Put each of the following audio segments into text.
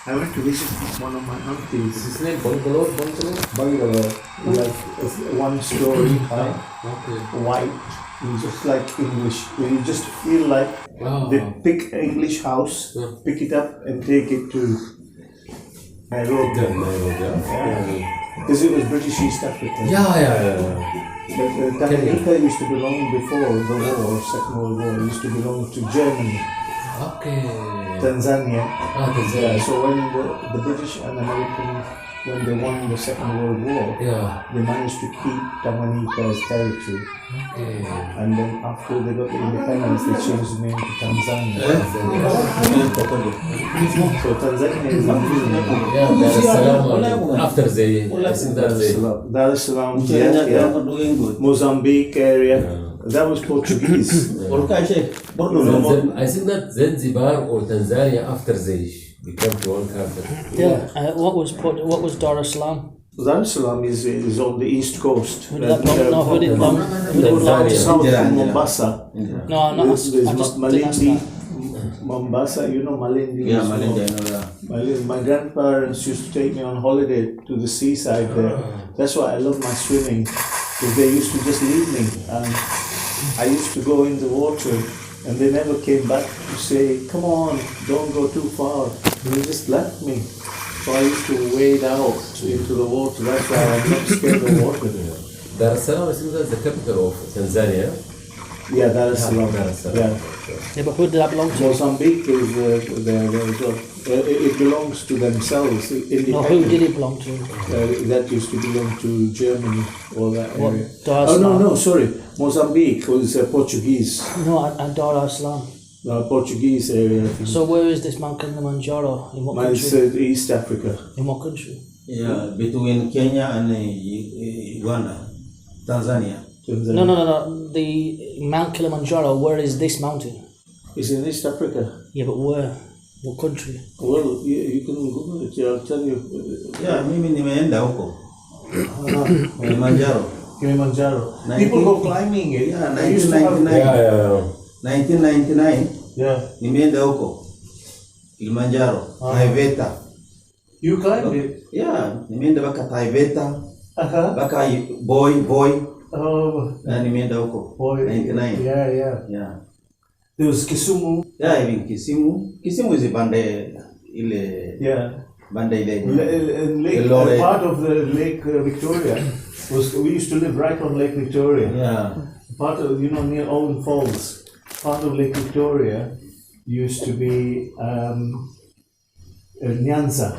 I went to visit one of my uncles. Is his name Bungalow? Bungalow, like one story high, Okay. white, and just like English. You just feel like they pick English house, pick it up and take it to Nairobi. Because it was British East Africa. But Tanganyika used to belong before the war, Second World War. It used to belong to Germany. Okay. Tanzania. Tanzania. So when the British and American, when they won the Second World War, they managed to keep Tanganyika as territory. Okay. And then after they got the independence, they changed the name to Tanzania. So Tanzania is Dar es Salaam after I think that's Dar es Salaam, Mozambique area. That was Portuguese. I think that Zanzibar or Tanzania after they became to one country. What was Dar es Salaam? Dar es Salaam is on the east coast. Who did it belong to? South from Mombasa. No, I'm not. There's I just didn't ask Malindi, that. Mombasa. You know Malindi. Yeah, Malindi, I know that. Malindi. My grandparents used to take me on holiday to the seaside there. That's why I love my swimming, because they used to just leave me, and I used to go in the water, and they never came back to say, "Come on, don't go too far." They just left me. So I used to wade out into the water. That's why I'm not scared of water. Dar es Salaam, I think that's the capital of Tanzania. Yeah, Dar es Salaam. Yeah. Yeah, but who did that belong to? Mozambique is there as well. It belongs to themselves. No, who did it belong to? That used to belong to Germany or that area. Dar es Oh Salaam? no, sorry. Mozambique was Portuguese. No, and Dar es Salaam. Portuguese area. I think. So where is this Mount Kilimanjaro? In what It's country? East Africa. In what country? Yeah, between Kenya and Uganda, Tanzania. No. The Mount Kilimanjaro, where is this mountain? It's in East Africa. Yeah, but where? What country? Well, you can Google it. I'll tell you. Yeah, mimi nimeenda huko. Kilimanjaro. Kilimanjaro. People go climbing it. Yeah, I used to have- 1999 Yeah. nimeenda huko Kilimanjaro, Taiveta. You climbed it? Yeah, nimeenda mpaka Taiveta, Uh-huh. mpaka boy Oh, na nimeenda huko boy. 99. Yeah. There was Kisumu. Yeah, even Kisimu is bande ile Yeah. bande ile Lake, part of the Lake Victoria we used to live right on Lake Victoria. yeah. Part of, near Owen Falls, part of Lake Victoria used to be Nyanza.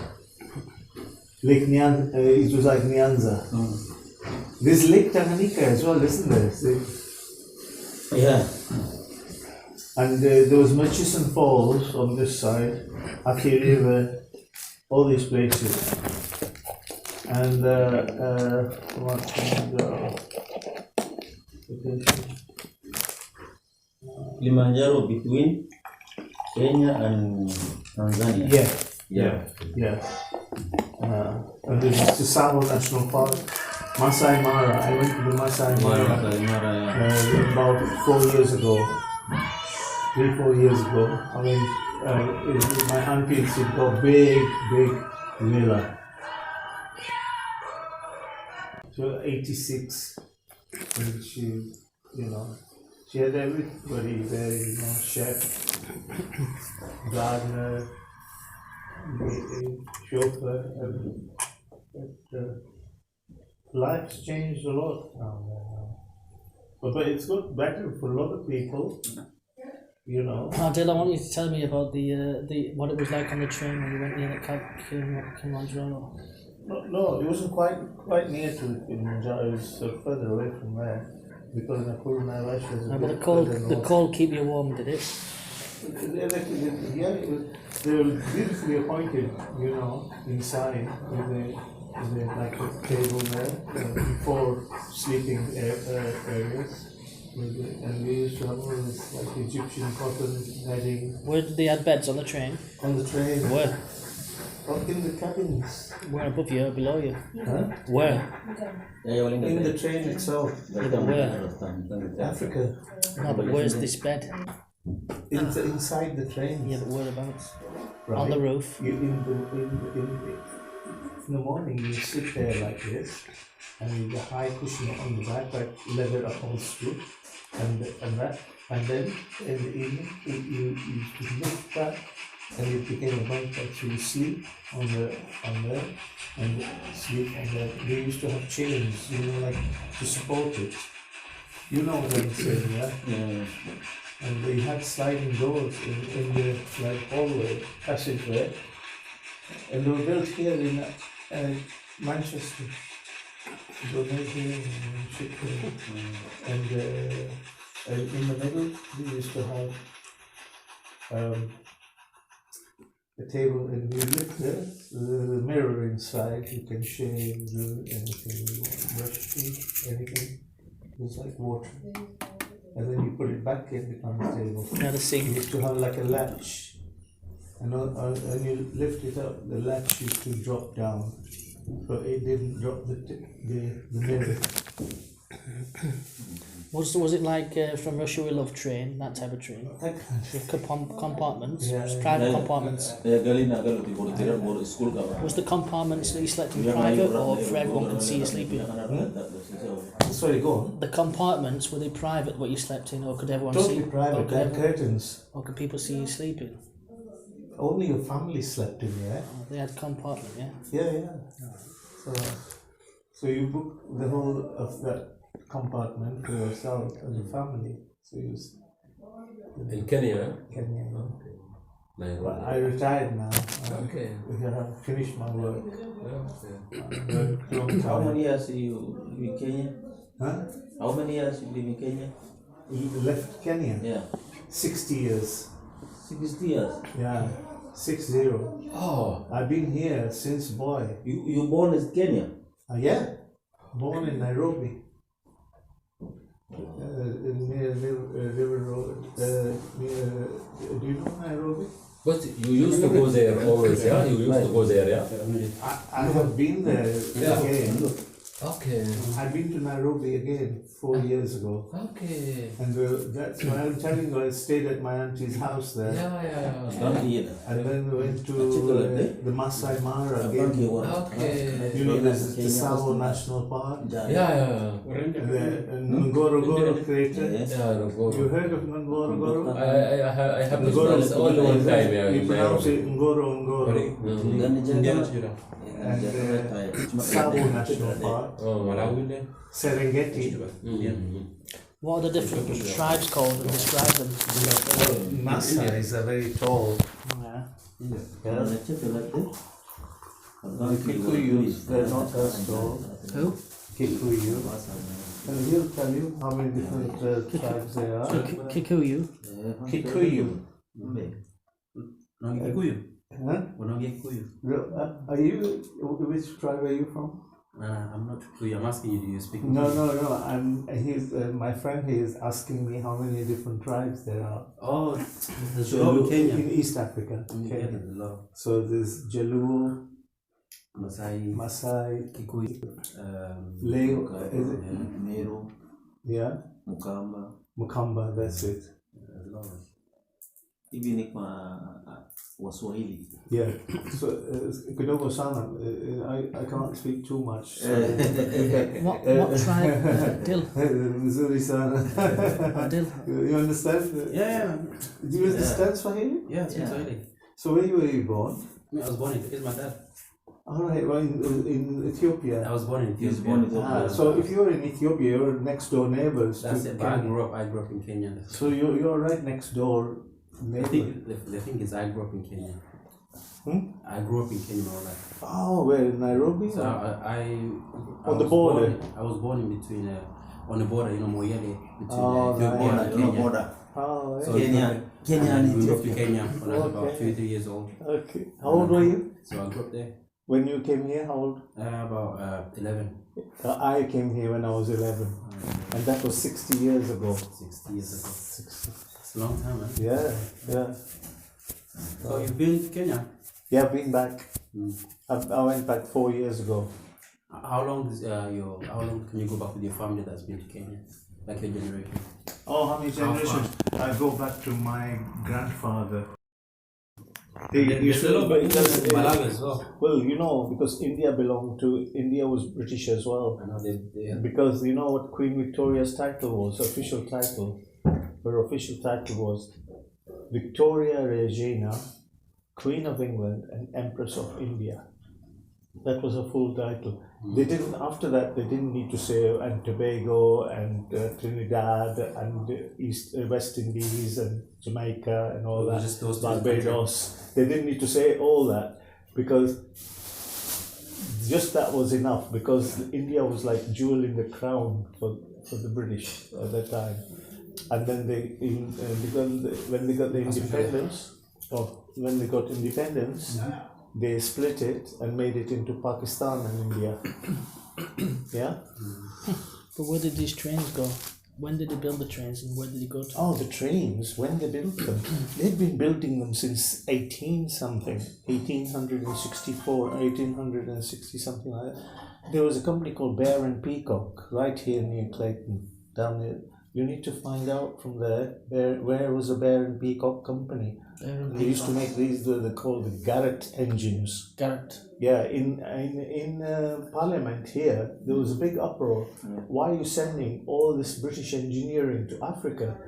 Lake Nyanza, it was like Nyanza. There's Lake Tanganyika as well, isn't there? See? Yeah. And there was Murchison Falls on this side, Aki River, all these places. And Kilimanjaro between Kenya and Tanzania. Yeah. And there's the Tsavo National Park, Masai Mara. I went to the Masai Mara about 4 years ago. 3-4 years ago. I mean, my auntie had got big villa. So 86, and she had everybody there, chef, gardener, chauffeur, but life's changed a lot now. But it's got better for a lot of people. Adil, I want you to tell me about the what it was like on the train when you went near the Kilimanjaro. No, it wasn't quite near to Kilimanjaro. It was further away from there because Nakuru Naivash was. But the cold keep you warm, did it? Yeah, they were beautifully appointed, inside with like a table there, 4 sleeping areas. And we used to have all this like Egyptian cotton bedding. Where did they have beds on the train? On the train. Where? Up in the cabins. Where, above you or below you? Huh? Where? In the train itself. Yeah, but where? Africa. No, but where's this bed? Inside the train. Yeah, but whereabouts? Right. On the roof. You, in the morning, you sit there like this, and with the high cushion on the back, like leather upholstery, and then in the evening, you lift that, and it became a bunk bed, so you sleep on there, and sleep on there. They used to have chains, like to support it. You know what I'm saying, yeah? Yeah. And they had sliding doors in the hallway, passageway, and they were built here in Manchester. They were made here in Manchester. And in the middle, we used to have a table, and you lift the mirror inside. You can shave, do anything you want, brush teeth, anything. It's like water. And then you put it back in on the table. Now the sink. You used to have like a latch, and you lift it up, the latch used to drop down, so it didn't drop the mirror. Was it like from Russia We Love train, that type of train? With compartments, Yeah. private compartments. Was the compartments that you slept in private, or for everyone could see you sleeping? Sorry, go on. The compartments, were they private what you slept in, or could everyone see? Totally private, they had curtains. Or could people see you sleeping? Only your family slept in there. Oh, they had compartment, yeah. Yeah. So you book the whole of that compartment for yourself and the family. So you In Kenya? Kenya. Nairobi. But I retired now. Okay. I have finished my work. How many years you live in Kenya? Huh? How many years you live in Kenya? You left Kenya? Yeah. 60 years. 60 years. Yeah, 60. Oh, I've been here since boy. You born in Kenya? Yeah, born in Nairobi. Near River Road. Do you know Nairobi? but you used to go there always, yeah? You used to go there, yeah? I have been there again. Okay. I've been to Nairobi again 4 years ago. Okay. And that's why I'm telling you, I stayed at my auntie's house there. Yeah. And then we went to the Masai Mara again. Okay. You know, there's the Tsavo National Park. Yeah. And the Ngorongoro crater. You heard of Ngorongoro? I have to spell it all the one time, yeah. You pronounce it Ngorongoro. And Tsavo National Park. Serengeti. What are the different tribes called and describe them? Masais are very tall. Yeah. The Kikuyus, they're not as tall. Who? Kikuyu. And he'll tell you how many different tribes there are. Kikuyu. Kikuyu. Huh? Are you, which tribe are you from? I'm not Kikuyu. I'm asking you, do you speak? No. He's my friend. He is asking me how many different tribes there are. Oh, there's a lot in Kenya. In East Africa. Yeah, there's a lot. So there's Jaluo, Masai, Kikuyu, Leo, is it? Meru, Yeah, Mukamba. that's it. There's a lot. Hivi ni kwa Waswahili. Yeah. So kidogo sana. I can't speak too much. So, What tribe? Dil. Missouri sana. Dil. You understand? Yeah. Do you understand Swahili? Yeah, it's Swahili. So where were you born? I was born in, it's my dad. All right, well, in Ethiopia. I was born in He was Ethiopia. born in Ethiopia. So if you're in Ethiopia, you're next door neighbors. That's to it, but I Kenya. grew up in Kenya. So you're right next door The neighbor. thing is, I grew up in Kenya. I grew up in Kenya all life. Oh, where in Nairobi? So I On the was border? I was born in between, on the border, Moyale, between Oh, Ethiopia right. and Kenya. Border. Oh, yeah. So Kenya and we moved to Ethiopia. Kenya when I was about Okay. 2-3 years old. Okay. How old were you So I grew up there. when you came here? How old? About 11. I came here when I was 11, and that was 60 years ago. 60 years ago. 60. It's a long time, man. Yeah. So you've been to Kenya? Yeah, I've been back. Mm. I went back 4 years ago. How long can you go back with your family that's been to Kenya? Like your generation. Oh, how many generations? I go back to my grandfather. Malawi as well. Well, you know, because India was British as well. I know they Because you know what Queen Victoria's title was, official title. Her official title was Victoria Regina, Queen of England and Empress of India. That was a full title. They didn't. After that, they didn't need to say and Tobago and Trinidad and West Indies and Jamaica and all It was that. just those three Barbados. They didn't need to say all that because just that was enough. Because India was like jewel in the crown for the British at that time. And then when they got the independence, they split it and made it into Pakistan and India. Yeah? But where did these trains go? When did they build the trains and where did they go to? Oh, the trains, when they built them. They'd been building them since 1864, 1860, something like that. There was a company called Bear and Peacock right here near Clayton, down there. You need to find out from there where was the Bear and Peacock company. They used to make these. They're called the Garrett engines. Garrett. Yeah, in Parliament here, there was a big uproar. Why are you sending all this British engineering to Africa?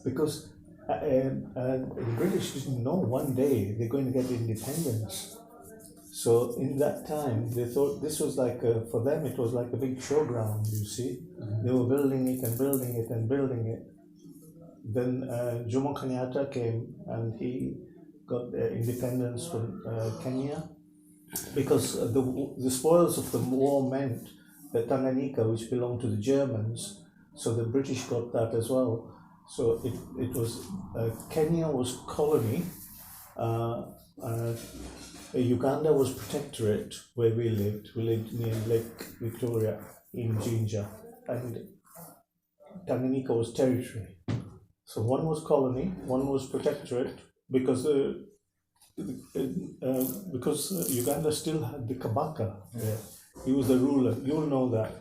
Because the British didn't know one day they're going to get independence. So in that time, they thought this was like for them it was like a big showground. You see, they were building it and building it and building it. Then Jomo Kenyatta came and he got independence from Kenya because the spoils of the war meant that Tanganyika, which belonged to the Germans, so the British got that as well. So it was Kenya was colony. Uganda was protectorate where we lived. We lived near Lake Victoria in Jinja, and Tanganyika was territory. So one was colony, one was protectorate, because Uganda still had the Kabaka there. He was the ruler. You'll know that.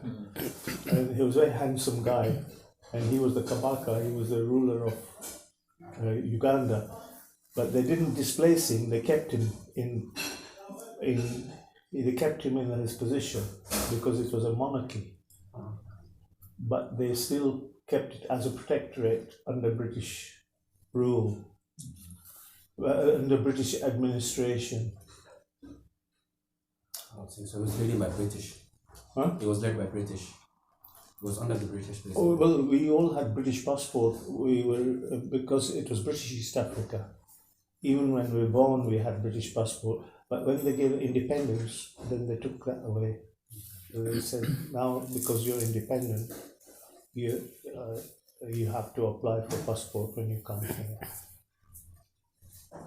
And he was a very handsome guy, and he was the Kabaka. He was the ruler of Uganda. But they didn't displace him. They kept him in his position because it was a monarchy. But they still kept it as a protectorate under British rule, under British administration. So it was led by British. Huh? It was led by British. It was under the British. Basically. Oh, well, we all had British passport. We were because it was British East Africa. Even when we were born, we had British passport. But when they gave independence, then they took that away. So they said, now because you're independent, you have to apply for passport when you come here.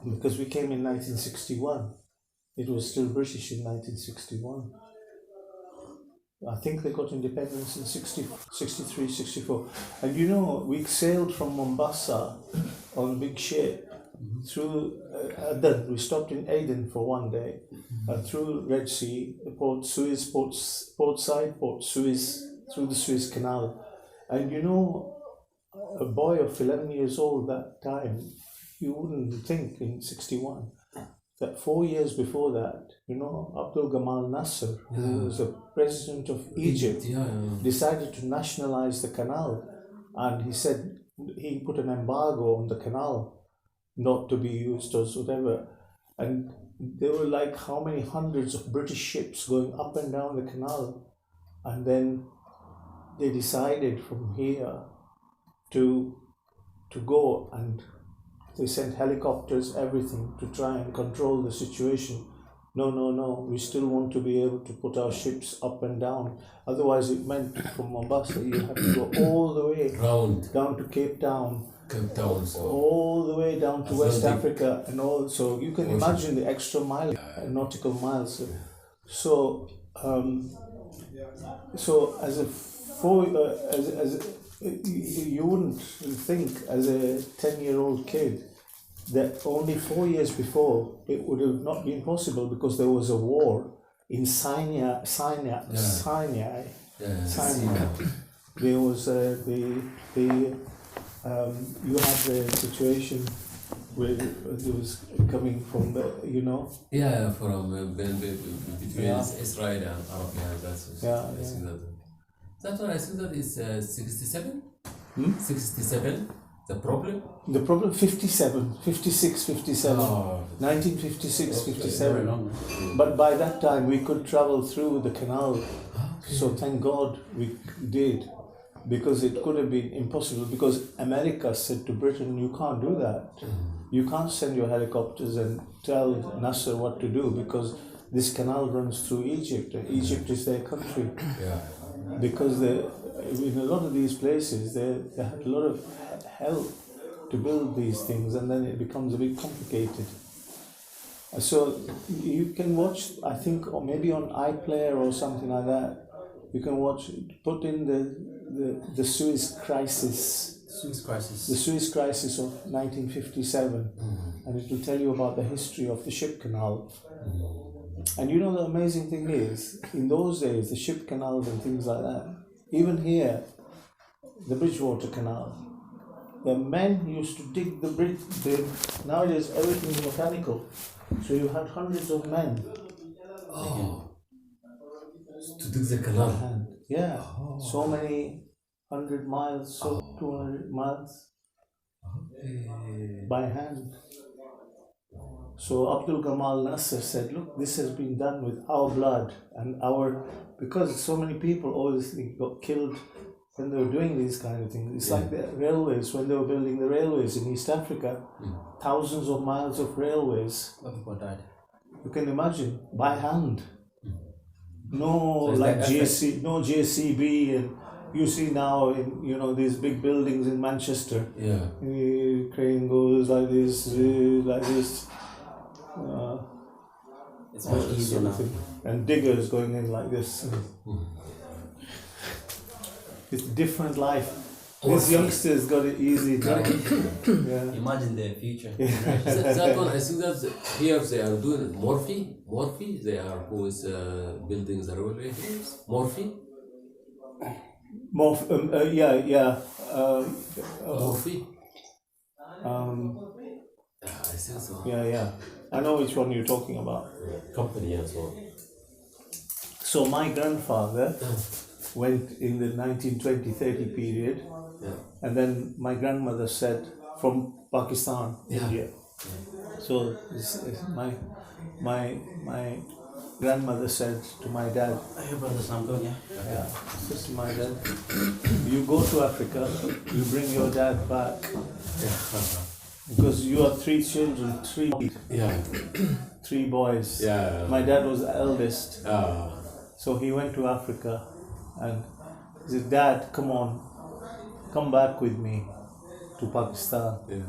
Because we came in 1961. It was still British in 1961. I think they got independence in 63, 64. And you know, we sailed from Mombasa on a big ship through Aden. We stopped in Aden for one day, through Red Sea, Port Suez, Port Suez, through the Suez Canal. And you know, a boy of 11 years old that time, you wouldn't think in 61, that 4 years before that, you know, Abdul Gamal Nasser, who was the president of Egypt, decided to nationalize the canal. And he said he put an embargo on the canal, not to be used or whatever. And there were like how many hundreds of British ships going up and down the canal. And then they decided from here to go, and they sent helicopters, everything, to try and control the situation. No, we still want to be able to put our ships up and down. Otherwise it meant from Mombasa you have to go all the way down to Cape Town. All the way down to West Africa and all. So you can imagine the extra mile, nautical miles. So as you wouldn't think as a 10-year-old kid that only 4 years before it would have not been possible because there was a war in Sinai. there was you had the situation where it was coming from the, you know. Yeah, from between Yeah. Israel and Arab. Yeah, that's Yeah, I see that. That's what I think that is 67. Hmm? 67. The problem. The problem 57, 56, 57, Oh. 1956, Okay, 57. Very long. But by that time we could travel through the canal. So thank God we did, because it could have been impossible, because America said to Britain, you can't do that. You can't send your helicopters and tell Nasser what to do, because this canal runs through Egypt and Egypt is their country. Yeah. Because in a lot of these places they had a lot of help to build these things, and then it becomes a bit complicated. So you can watch, I think, or maybe on iPlayer or something like that, you can watch, put in the Suez Crisis. Suez Crisis. The Suez Crisis of 1957, and it will tell you about the history of the ship canal. And you know the amazing thing is, in those days, the ship canals and things like that, even here, the Bridgewater Canal, the men used to dig the bridge. Nowadays, everything is mechanical, so you had hundreds of men. Oh. To dig the canal. And yeah, so many 100 miles, 200 miles by hand. So Abdul Gamal Nasser said, look, this has been done with our blood and because so many people obviously got killed when they were doing these kind of things. It's like the railways, when they were building the railways in East Africa, thousands of miles of railways. A lot of people died. You can imagine, by hand. No, So it's like like no JCB, and you see now in, you know, these big buildings in Manchester. Yeah. Crane goes like this, like this. It's much easier now. And diggers going in like this. It's a different life. These youngsters got it easy now. Yeah. Imagine the future. That one, I think that here they are doing Morphe, they are who is building the railway. Morphe. Yeah. Morphe. Yeah, I think so. yeah. I know which one you're talking about. Company and so on. So my grandfather went in the 1920-30 period, and then my grandmother said from Pakistan, India. So my grandmother said to my dad, Hey, brother Samgon, yeah, this is my dad. You go to Africa, you bring your dad back. Because you have 3 children, 3 boys. Yeah. My dad was the eldest. Ah. So he went to Africa and he said, Dad, come back with me to Pakistan. Yeah.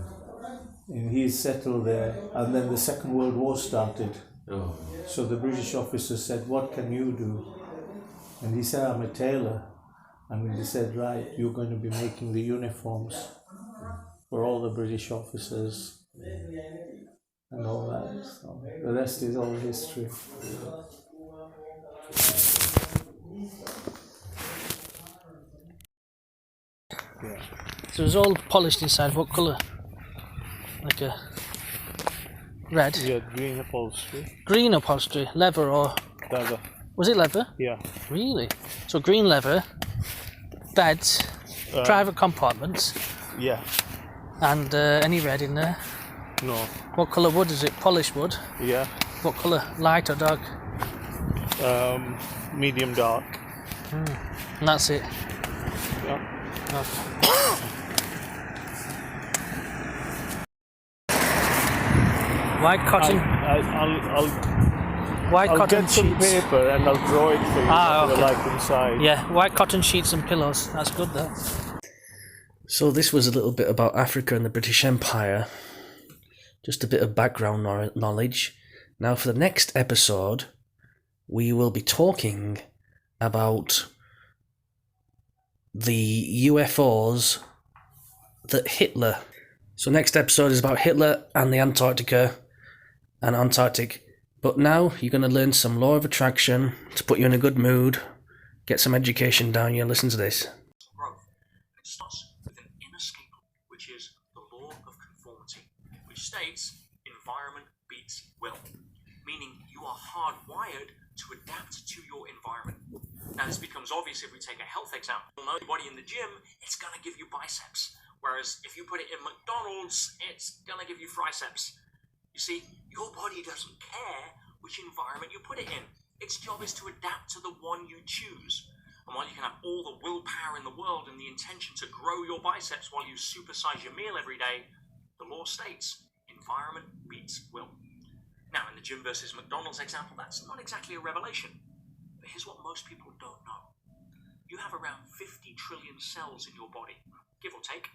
And he settled there. And then the Second World War started. Oh. So the British officer said, what can you do? And he said, I'm a tailor. And they said, right, you're going to be making the uniforms for all the British officers and all that. So the rest is all history. Yeah. So it was all polished inside. What colour? Like a red. Yeah, green upholstery. Green upholstery, leather or Leather. was it leather? Yeah. Really? So green leather, beds, private compartments, Yeah. and any red in there. No. What colour wood is it? Polished wood. Yeah. What colour? Light or dark? Medium dark. And that's it. Yeah. White cotton. White I'll cotton get some sheets. paper and I'll draw it for you. Ah, okay. Like inside. Yeah, white cotton sheets and pillows. That's good, that. So this was a little bit about Africa and the British Empire. Just a bit of background knowledge. Now for the next episode, we will be talking about the UFOs that Hitler... So next episode is about Hitler and the Antarctica and Antarctic. But now you're going to learn some law of attraction to put you in a good mood, get some education down here. Listen to this. Bro, hardwired to adapt to your environment. Now, this becomes obvious if we take a health example. You'll know your body in the gym, it's going to give you biceps. Whereas if you put it in McDonald's, it's going to give you triceps. You see, your body doesn't care which environment you put it in. Its job is to adapt to the one you choose. And while you can have all the willpower in the world and the intention to grow your biceps while you supersize your meal every day, the law states environment beats will. Now, in the gym versus McDonald's example, that's not exactly a revelation. But here's what most people don't know. You have around 50 trillion cells in your body, give or take,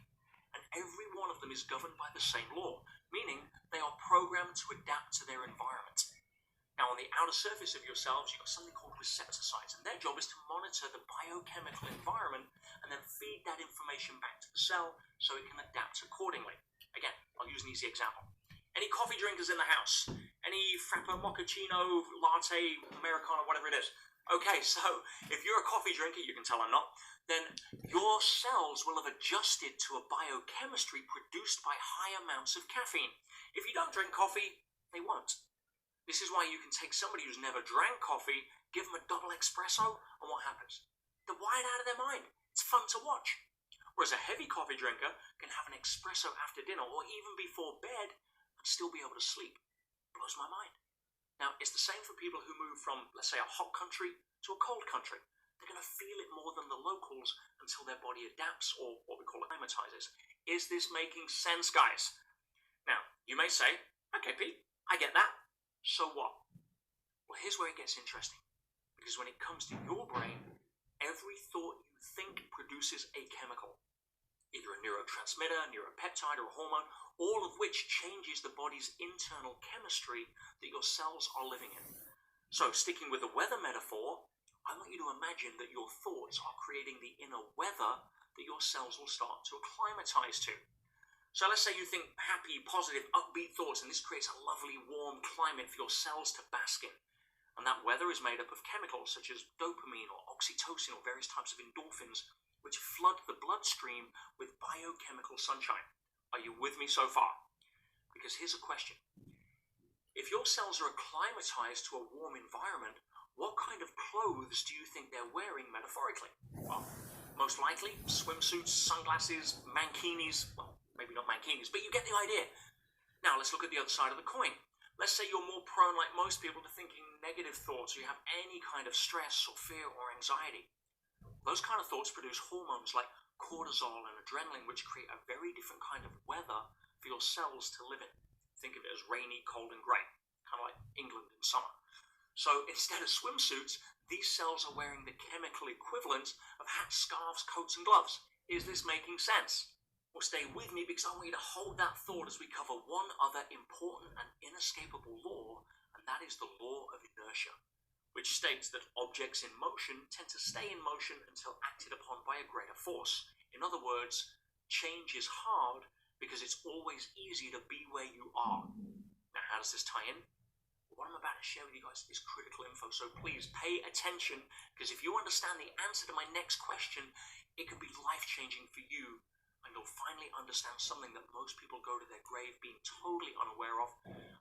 and every one of them is governed by the same law, meaning they are programmed to adapt to their environment. Now, on the outer surface of your cells, you've got something called receptocytes, and their job is to monitor the biochemical environment and then feed that information back to the cell so it can adapt accordingly. Again, I'll use an easy example. Any coffee drinkers in the house? Any frappa, mochaccino, latte, americano, whatever it is? Okay, so if you're a coffee drinker, you can tell I'm not, then your cells will have adjusted to a biochemistry produced by high amounts of caffeine. If you don't drink coffee, they won't. This is why you can take somebody who's never drank coffee, give them a double espresso, and what happens? They're wired out of their mind. It's fun to watch. Whereas a heavy coffee drinker can have an espresso after dinner or even before bed and still be able to sleep. Blows my mind. Now, it's the same for people who move from, let's say, a hot country to a cold country. They're going to feel it more than the locals until their body adapts, or what we call acclimatizes. Is this making sense, guys? Now, you may say, okay, Pete, I get that. So what? Well, here's where it gets interesting. Because when it comes to your brain, every thought you think produces a chemical. Either a neurotransmitter, neuropeptide, or a hormone, all of which changes the body's internal chemistry that your cells are living in. So, sticking with the weather metaphor, I want you to imagine that your thoughts are creating the inner weather that your cells will start to acclimatize to. So let's say you think happy, positive, upbeat thoughts, and this creates a lovely, warm climate for your cells to bask in. And that weather is made up of chemicals such as dopamine or oxytocin or various types of endorphins, which flood the bloodstream with biochemical sunshine. Are you with me so far? Because here's a question. If your cells are acclimatized to a warm environment, what kind of clothes do you think they're wearing metaphorically? Well, most likely swimsuits, sunglasses, mankinis. Well, maybe not mankinis, but you get the idea. Now let's look at the other side of the coin. Let's say you're more prone, like most people, to thinking negative thoughts, or you have any kind of stress or fear or anxiety. Those kind of thoughts produce hormones like cortisol and adrenaline, which create a very different kind of weather for your cells to live in. Think of it as rainy, cold, and grey, kind of like England in summer. So instead of swimsuits, these cells are wearing the chemical equivalent of hats, scarves, coats, and gloves. Is this making sense? Well, stay with me because I want you to hold that thought as we cover one other important and inescapable law, and that is the law of inertia, which states that objects in motion tend to stay in motion until acted upon by a greater force. In other words, change is hard because it's always easy to be where you are. Now, how does this tie in? What I'm about to share with you guys is critical info, so please pay attention, because if you understand the answer to my next question, it could be life-changing for you, and you'll finally understand something that most people go to their grave being totally unaware of,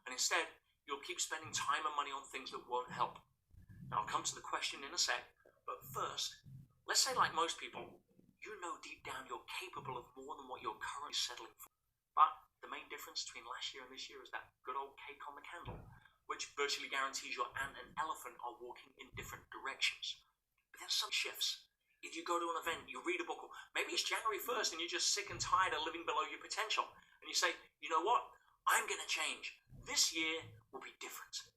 and instead, you'll keep spending time and money on things that won't help. Now, I'll come to the question in a sec, but first, let's say like most people, you know deep down you're capable of more than what you're currently settling for. But the main difference between last year and this year is that good old cake on the candle, which virtually guarantees your ant and elephant are walking in different directions. But then some shifts. If you go to an event, you read a book, or maybe it's January 1st and you're just sick and tired of living below your potential, and you say, you know what, I'm going to change. This year will be different.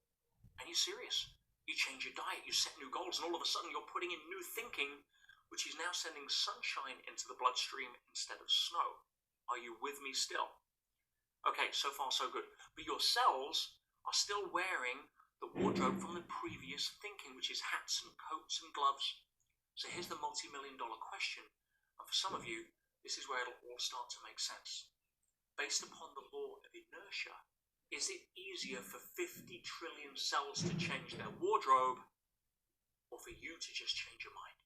And you're serious. You change your diet, you set new goals, and all of a sudden you're putting in new thinking, which is now sending sunshine into the bloodstream instead of snow. Are you with me still? Okay, so far so good. But your cells are still wearing the wardrobe from the previous thinking, which is hats and coats and gloves. So here's the multi-million-dollar question, and for some of you, this is where it'll all start to make sense. Based upon the law of inertia, is it easier for 50 trillion cells to change their wardrobe, or for you to just change your mind?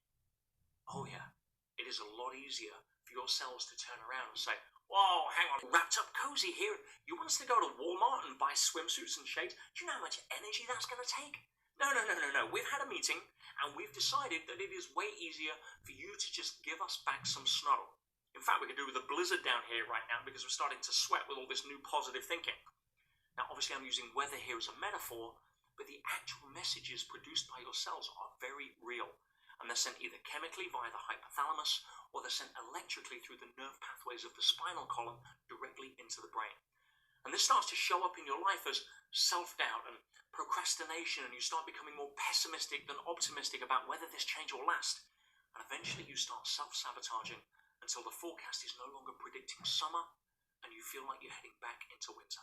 Oh yeah, it is a lot easier for your cells to turn around and say, Whoa, hang on. Wrapped up cozy here. You want us to go to Walmart and buy swimsuits and shades? Do you know how much energy that's going to take? No. We've had a meeting and we've decided that it is way easier for you to just give us back some snow. In fact, we could do with a blizzard down here right now because we're starting to sweat with all this new positive thinking. Now, obviously, I'm using weather here as a metaphor, but the actual messages produced by your cells are very real. And they're sent either chemically via the hypothalamus or they're sent electrically through the nerve pathways of the spinal column directly into the brain. And this starts to show up in your life as self-doubt and procrastination, and you start becoming more pessimistic than optimistic about whether this change will last. And eventually you start self-sabotaging until the forecast is no longer predicting summer and you feel like you're heading back into winter.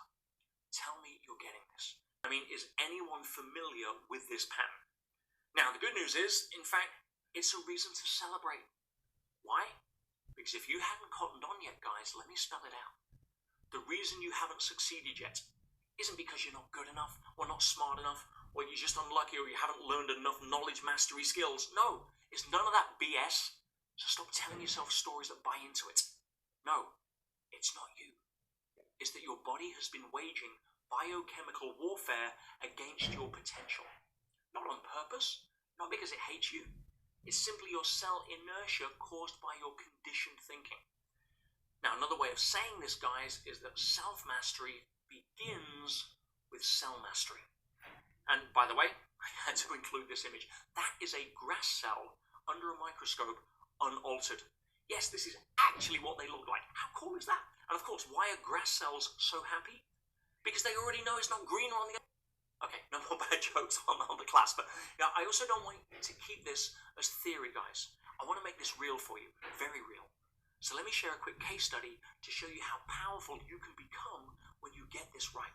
Tell me you're getting this. I mean, is anyone familiar with this pattern? Now, the good news is, in fact, it's a reason to celebrate. Why? Because if you haven't cottoned on yet, guys, let me spell it out. The reason you haven't succeeded yet isn't because you're not good enough, or not smart enough, or you're just unlucky, or you haven't learned enough knowledge mastery skills. No, it's none of that BS. So stop telling yourself stories that buy into it. No, it's not you. It's that your body has been waging biochemical warfare against your potential. Not on purpose, not because it hates you. It's simply your cell inertia caused by your conditioned thinking. Now, another way of saying this, guys, is that self-mastery begins with cell mastery. And by the way, I had to include this image. That is a grass cell under a microscope, unaltered. Yes, this is actually what they look like. How cool is that? And of course, why are grass cells so happy? Because they already know it's not greener on the... Okay, no more bad jokes on the class, but I also don't want you to keep this as theory, guys. I want to make this real for you, very real. So let me share a quick case study to show you how powerful you can become when you get this right.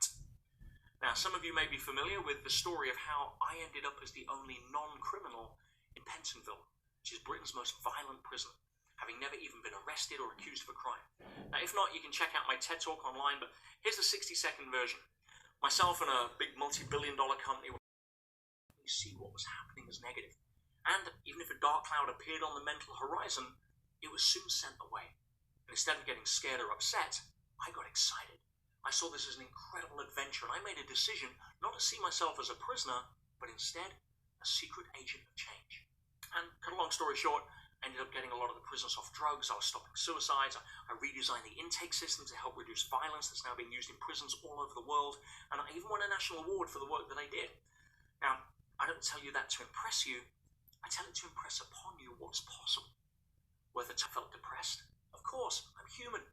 Now, some of you may be familiar with the story of how I ended up as the only non-criminal in Pentonville, which is Britain's most violent prison, having never even been arrested or accused of a crime. Now, if not, you can check out my TED Talk online, but here's the 60-second version. Myself and a big multi-billion-dollar company were see what was happening as negative. And even if a dark cloud appeared on the mental horizon, it was soon sent away. And instead of getting scared or upset, I got excited. I saw this as an incredible adventure, and I made a decision not to see myself as a prisoner, but instead a secret agent of change. And cut a long story short, I ended up getting a lot of the prisoners off drugs. I was stopping suicides. I redesigned the intake system to help reduce violence that's now being used in prisons all over the world. And I even won a national award for the work that I did. Now, I don't tell you that to impress you. I tell it to impress upon you what's possible. Whether I felt depressed? Of course, I'm human.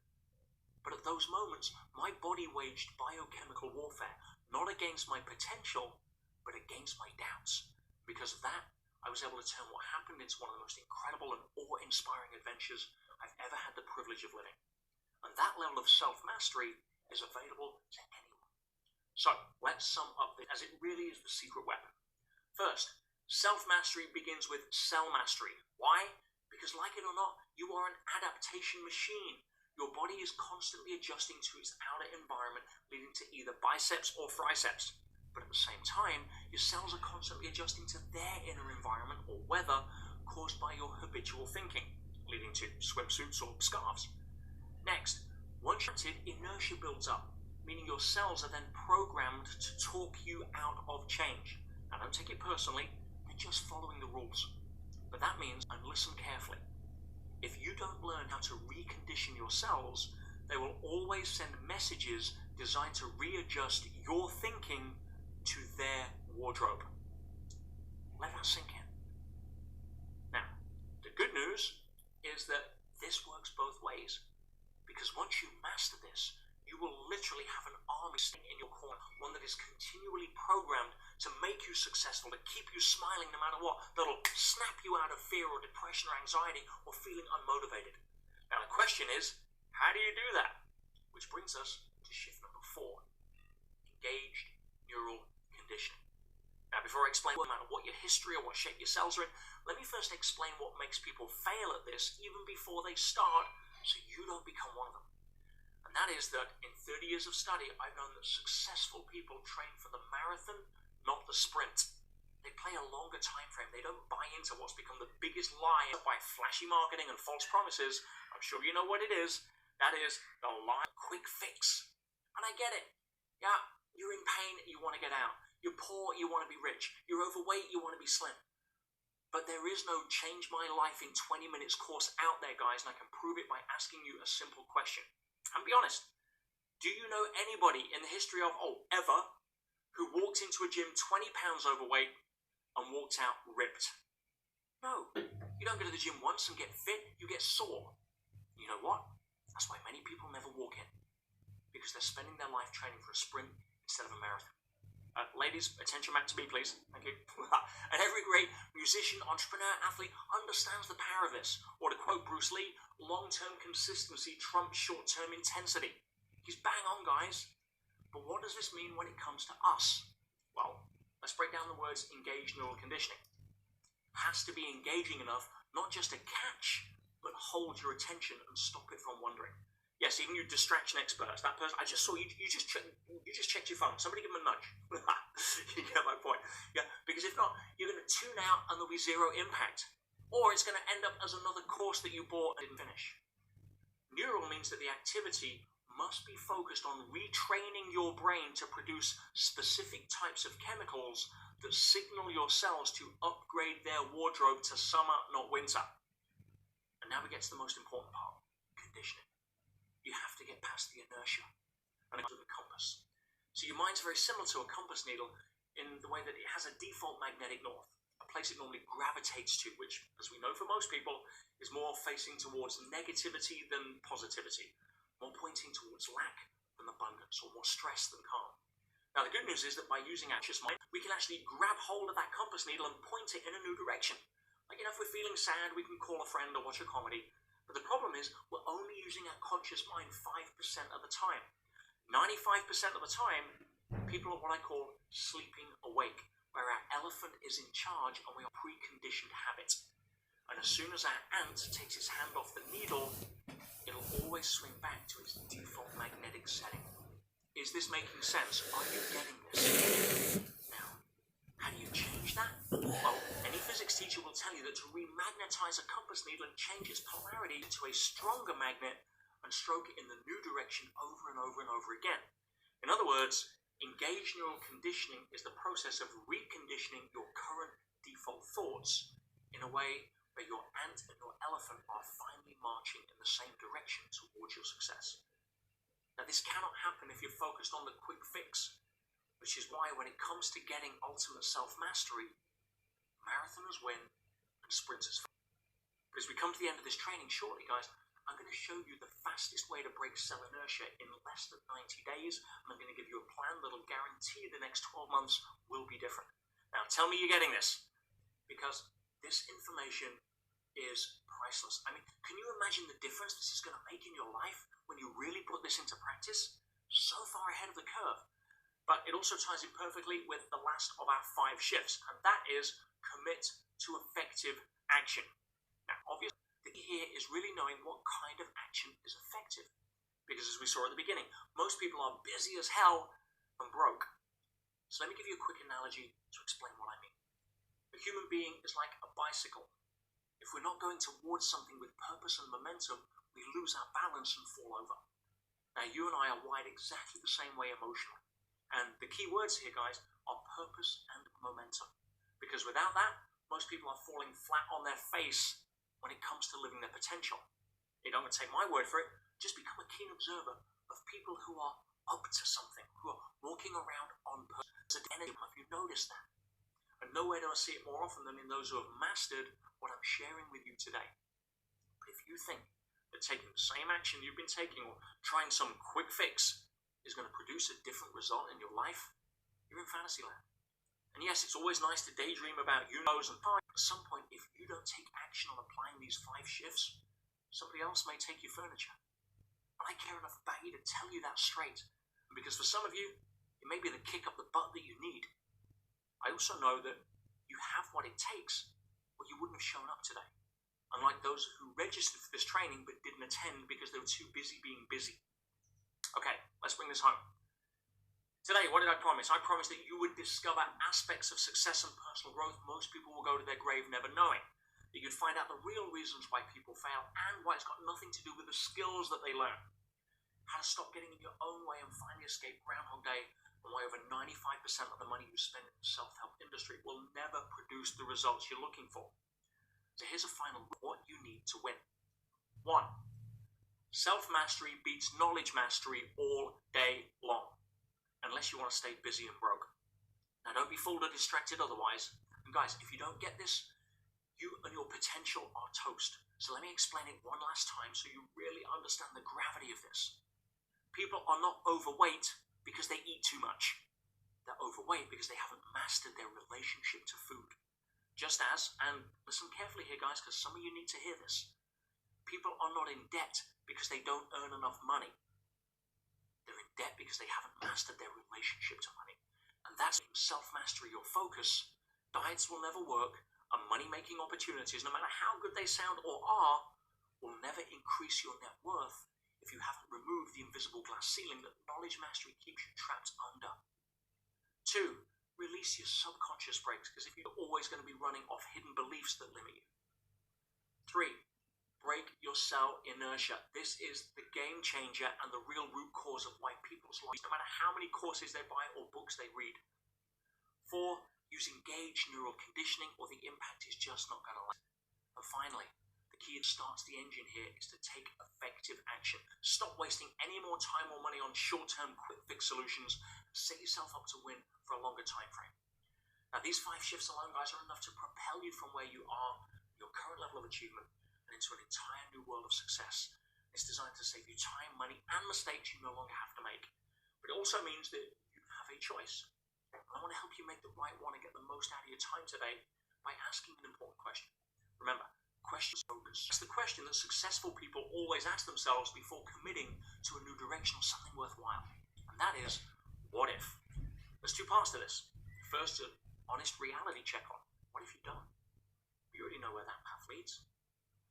But at those moments, my body waged biochemical warfare, not against my potential, but against my doubts. Because of that, I was able to turn what happened into one of the most incredible and awe-inspiring adventures I've ever had the privilege of living. And that level of self-mastery is available to anyone. So, let's sum up this, as it really is the secret weapon. First, self-mastery begins with cell mastery. Why? Because like it or not, you are an adaptation machine. Your body is constantly adjusting to its outer environment, leading to either biceps or triceps. But at the same time, your cells are constantly adjusting to their inner environment or weather caused by your habitual thinking, leading to swimsuits or scarves. Next, once you're active, inertia builds up, meaning your cells are then programmed to talk you out of change. Now, don't take it personally, they're just following the rules. But that means, and listen carefully, if you don't learn how to recondition your cells, they will always send messages designed to readjust your thinking to their wardrobe. Let that sink in. Now, the good news is that this works both ways. Because once you master this, you will literally have an army in your corner, one that is continually programmed to make you successful, to keep you smiling no matter what, that'll snap you out of fear or depression or anxiety or feeling unmotivated. Now the question is, how do you do that? Which brings us to shift number 4, engaged neural conditioning. Now before I explain no matter what your history or what shape your cells are in, let me first explain what makes people fail at this even before they start, so you don't become one of them. And that is that in 30 years of study, I've known that successful people train for the marathon, not the sprint. They play a longer time frame. They don't buy into what's become the biggest lie by flashy marketing and false promises. I'm sure you know what it is. That is the quick fix. And I get it. Yeah, you're in pain, you want to get out. You're poor, you want to be rich. You're overweight, you want to be slim. But there is no change my life in 20 minutes course out there, guys, and I can prove it by asking you a simple question. And be honest, do you know anybody in the history of, ever, who walked into a gym 20 pounds overweight and walked out ripped? No. You don't go to the gym once and get fit, you get sore. You know what? That's why many people never walk in. Because they're spending their life training for a sprint instead of a marathon. Ladies, attention back to me, please. Thank you. And every great musician, entrepreneur, athlete understands the power of this. Or to quote Bruce Lee, long-term consistency trumps short-term intensity. He's bang on, guys. But what does this mean when it comes to us? Well, let's break down the words engage neural conditioning. It has to be engaging enough, not just to catch, but hold your attention and stop it from wandering. Yes, even you distraction experts, that person, I just saw you just checked your phone. Somebody give him a nudge. You get my point. Yeah, because if not, you're going to tune out and there'll be zero impact. Or it's going to end up as another course that you bought and didn't finish. Neural means that the activity must be focused on retraining your brain to produce specific types of chemicals that signal your cells to upgrade their wardrobe to summer, not winter. And now we get to the most important part, conditioning. You have to get past the inertia and go to the compass. So your mind's very similar to a compass needle in the way that it has a default magnetic north, a place it normally gravitates to, which, as we know for most people, is more facing towards negativity than positivity, more pointing towards lack than abundance, or more stress than calm. Now, the good news is that by using anxious mind, we can actually grab hold of that compass needle and point it in a new direction. Like, if we're feeling sad, we can call a friend or watch a comedy. But the problem is, we're only using our conscious mind 5% of the time. 95% of the time, people are what I call sleeping awake, where our elephant is in charge and we are preconditioned habits. And as soon as our ant takes its hand off the needle, it'll always swing back to its default magnetic setting. Is this making sense? Are you getting this? Now, how do you change that? Well, any physics teacher will tell you that to remagnetize a compass needle and change its polarity to a stronger magnet and stroke it in the new direction over and over and over again. In other words, engaged neural conditioning is the process of reconditioning your current default thoughts in a way where your ant and your elephant are finally marching in the same direction towards your success. Now, this cannot happen if you're focused on the quick fix, which is why when it comes to getting ultimate self-mastery, marathoners win and sprinters fail. As we come to the end of this training shortly, guys, I'm going to show you the fastest way to break cell inertia in less than 90 days, and I'm going to give you a plan that'll guarantee the next 12 months will be different. Now, tell me you're getting this, because this information is priceless. I mean, can you imagine the difference this is going to make in your life when you really put this into practice? So far ahead of the curve. But it also ties in perfectly with the last of our 5 shifts, and that is commit to effective action. Now, obviously, the key here is really knowing what kind of action is effective. Because as we saw at the beginning, most people are busy as hell and broke. So let me give you a quick analogy to explain what I mean. A human being is like a bicycle. If we're not going towards something with purpose and momentum, we lose our balance and fall over. Now, you and I are wired exactly the same way emotionally. And the key words here, guys, are purpose and momentum. Because without that, most people are falling flat on their face when it comes to living their potential. You don't take my word for it. Just become a keen observer of people who are up to something, who are walking around on purpose. Have you noticed that? And nowhere do I see it more often than in those who have mastered what I'm sharing with you today. But if you think that taking the same action you've been taking or trying some quick fix is going to produce a different result in your life, you're in fantasy land. And yes, it's always nice to daydream about you-knows and time. At some point, if you don't take action on applying these 5 shifts, somebody else may take your furniture. And I care enough about you to tell you that straight. And because for some of you, it may be the kick up the butt that you need. I also know that you have what it takes, or you wouldn't have shown up today. Unlike those who registered for this training but didn't attend because they were too busy being busy. Okay, let's bring this home. Today, what did I promise? I promised that you would discover aspects of success and personal growth most people will go to their grave never knowing. that you'd find out the real reasons why people fail and why it's got nothing to do with the skills that they learn. How to stop getting in your own way and finally escape Groundhog Day, and why over 95% of the money you spend in the self-help industry will never produce the results you're looking for. So here's a final look at what you need to win. 1. Self-mastery beats knowledge mastery all day long, unless you want to stay busy and broke. Now don't be fooled or distracted otherwise. And guys, if you don't get this, you and your potential are toast. So let me explain it one last time so you really understand the gravity of this. People are not overweight because they eat too much. They're overweight because they haven't mastered their relationship to food. Just as, and listen carefully here guys, because some of you need to hear this, people are not in debt because they don't earn enough money. They're in debt because they haven't mastered their relationship to money. And that's self-mastery your focus. Diets will never work, and money-making opportunities, no matter how good they sound or are, will never increase your net worth if you haven't removed the invisible glass ceiling that knowledge mastery keeps you trapped under. 2. Release your subconscious brakes, because if you're always going to be running off hidden beliefs that limit you. 3. Break your cell inertia. This is the game changer and the real root cause of why people's lives, no matter how many courses they buy or books they read. 4. Use engaged neural conditioning or the impact is just not going to last. And finally, the key that starts the engine here is to take effective action. Stop wasting any more time or money on short-term quick fix solutions. Set yourself up to win for a longer time frame. Now these 5 shifts alone, guys, are enough to propel you from where you are, your current level of achievement, and into an entire new world of success. It's designed to save you time, money, and mistakes you no longer have to make. But it also means that you have a choice. And I want to help you make the right one and get the most out of your time today by asking an important question. Remember, questions focus. It's the question that successful people always ask themselves before committing to a new direction or something worthwhile. And that is, what if? There's 2 parts to this. First, an honest reality check on. What if you don't? You already know where that path leads.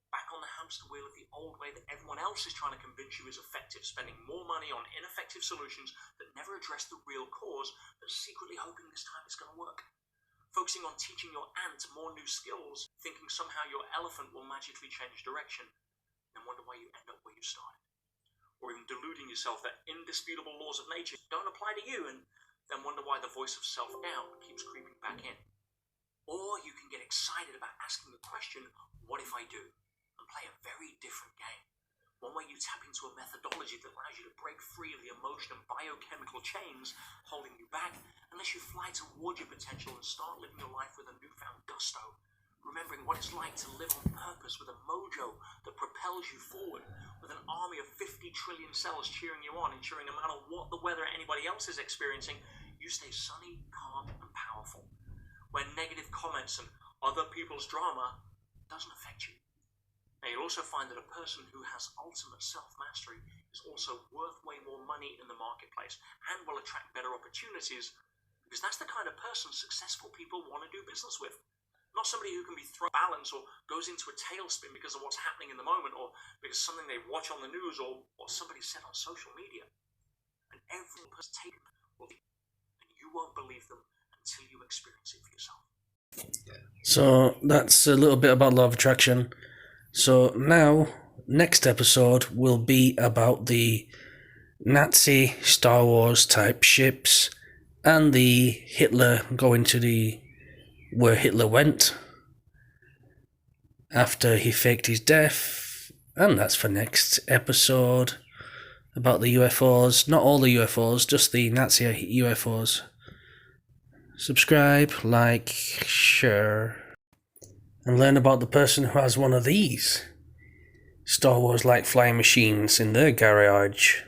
Back on the hamster wheel of the old way that everyone else is trying to convince you is effective, spending more money on ineffective solutions that never address the real cause, but secretly hoping this time it's going to work. Focusing on teaching your ant more new skills, thinking somehow your elephant will magically change direction, and wonder why you end up where you started. Or even deluding yourself that indisputable laws of nature don't apply to you, and then wonder why the voice of self-doubt keeps creeping back in. Or you can get excited about asking the question, what if I do? And play a very different game. One where you tap into a methodology that allows you to break free of the emotion and biochemical chains holding you back, unless you fly toward your potential and start living your life with a newfound gusto, remembering what it's like to live on purpose with a mojo that propels you forward, with an army of 50 trillion cells cheering you on, ensuring no matter what the weather anybody else is experiencing, you stay sunny, calm, and powerful, where negative comments and other people's drama doesn't affect you. Now you'll also find that a person who has ultimate self-mastery is also worth way more money in the marketplace and will attract better opportunities, because that's the kind of person successful people want to do business with. Not somebody who can be thrown off balance or goes into a tailspin because of what's happening in the moment, or because something they watch on the news or what somebody said on social media. And every person taken will be, and you won't believe them until you experience it for yourself. So that's a little bit about law of attraction. So now, next episode will be about the Nazi Star Wars type ships and the Hitler going to where Hitler went after he faked his death, and that's for next episode about the UFOs. Not all the UFOs, just the Nazi UFOs. Subscribe, like, share, and learn about the person who has one of these Star Wars-like flying machines in their garage.